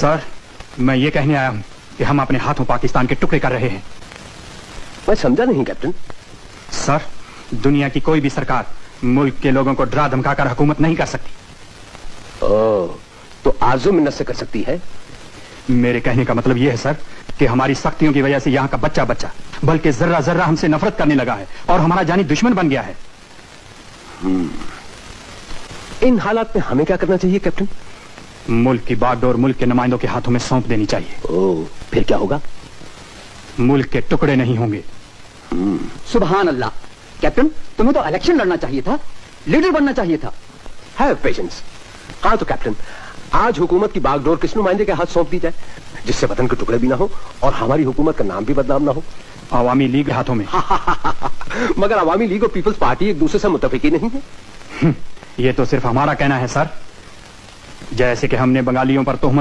Sir, मैं ये कहने आया हूँ कि हम अपने हाथों पाकिस्तान के टुकड़े कर रहे हैं। मैं समझा नहीं कैप्टन। सर, दुनिया की कोई भी सरकार मुल्क के लोगों को डरा धमकाकर हुकूमत नहीं कर सकती। ओह, तो आरज़ू मिन्नत से कर सकती है। मेरे कहने का मतलब यह है सर कि हमारी सख्तियों की वजह से यहाँ का बच्चा बच्चा बल्कि जर्रा जर्रा हमसे नफरत करने लगा है और हमारा जानी दुश्मन बन गया है। इन हालात में हमें क्या करना चाहिए कैप्टन? मुल्क की बागडोर मुल्क के नुमाइंदों के हाथों में सौंप देनी चाहिए। ओह, फिर क्या होगा? मुल्क के टुकड़े नहीं होंगे। सुभान अल्लाह। कैप्टन, तुम्हें तो इलेक्शन लड़ना चाहिए था, लीडर बनना चाहिए था। Have patience. हाँ तो कैप्टन, आज हुकूमत की बागडोर किस नुमाइंदे के हाथ सौंप दी जाए जिससे वतन के टुकड़े भी ना हो और हमारी हुकूमत का नाम भी बदनाम ना हो? अवामी लीग के हाथों में। मगर अवामी लीग और पीपल्स पार्टी एक दूसरे से मुत्तफिक ही नहीं है। ये तो सिर्फ हमारा कहना है सर। जैसे कि हमने बंगालियों पर तोहमत